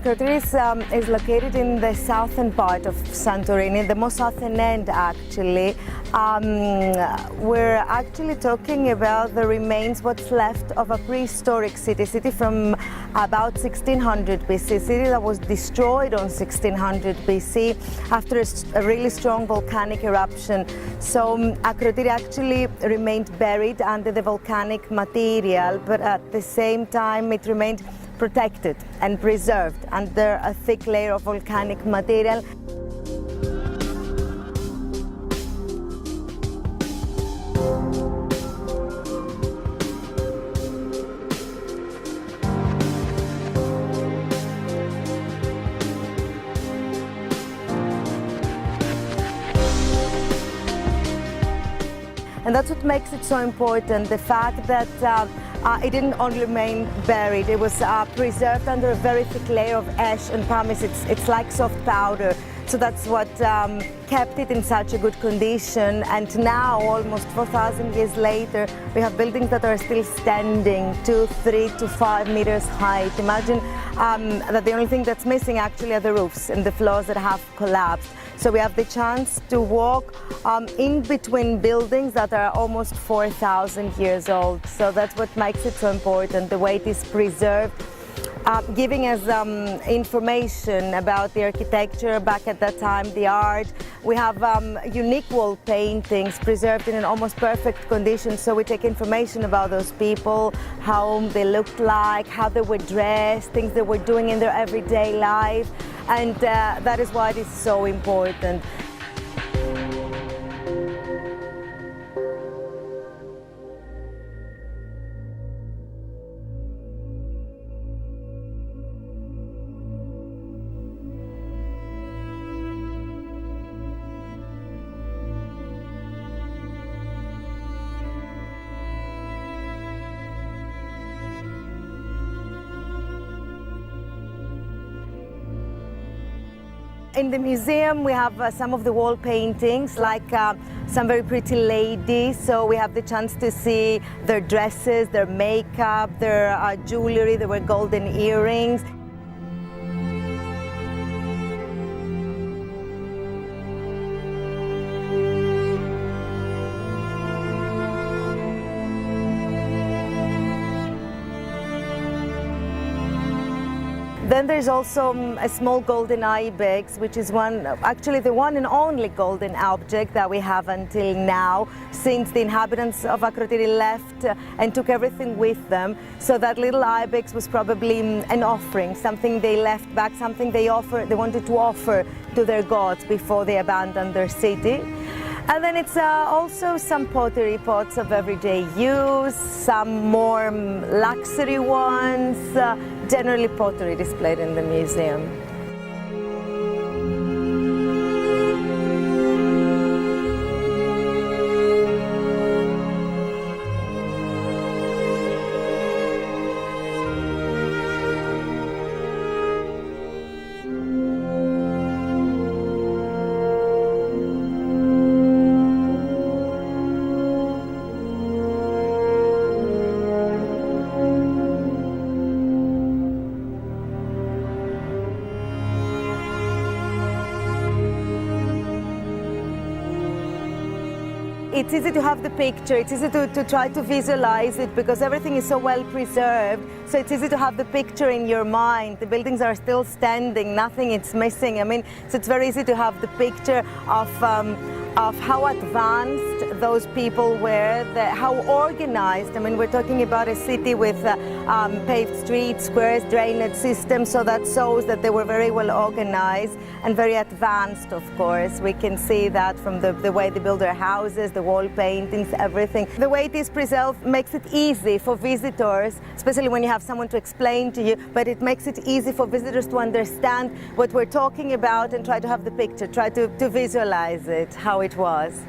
Akrotiri is located in the southern part of Santorini, the most southern end actually. We're actually talking about the remains, what's left of a prehistoric city from about 1600 BC, city that was destroyed on 1600 BC after a really strong volcanic eruption. So Akrotiri actually remained buried under the volcanic material, but at the same time it remained protected and preserved under a thick layer of volcanic material. And that's what makes it so important, the fact that it didn't only remain buried, it was preserved under a very thick layer of ash and pumice. It's like soft powder. So that's what kept it in such a good condition. And now, almost 4,000 years later, we have buildings that are still standing 2, 3 to 5 meters height. Imagine that the only thing that's missing actually are the roofs and the floors that have collapsed. So we have the chance to walk in between buildings that are almost 4,000 years old. So that's what makes it so important, the way it is preserved, giving us information about the architecture back at that time, the art. We have unique wall paintings preserved in an almost perfect condition, so we take information about those people, how they looked like, how they were dressed, things they were doing in their everyday life, and that is why it is so important. In the museum we have some of the wall paintings, like some very pretty ladies, so we have the chance to see their dresses, their makeup, their jewelry. There were golden earrings. Then there's also a small golden ibex, which is actually the one and only golden object that we have until now, since the inhabitants of Akrotiri left and took everything with them. So that little ibex was probably an offering, something they left back, something they wanted to offer to their gods before they abandoned their city. And then it's also some pottery pots of everyday use, some more luxury ones, generally pottery displayed in the museum. It's easy to have the picture, it's easy to try to visualize it because everything is so well preserved, so it's easy to have the picture in your mind. The buildings are still standing, nothing is missing. I mean, so it's very easy to have the picture of how advanced those people were, how organized. I mean, we're talking about a city with paved streets, squares, drainage systems, so that shows that they were very well organized and very advanced, of course. We can see that from the way they build their houses, the wall paintings, everything. The way it is preserved makes it easy for visitors, especially when you have someone to explain to you, but it makes it easy for visitors to understand what we're talking about and try to have the picture, try to visualize it, how it was.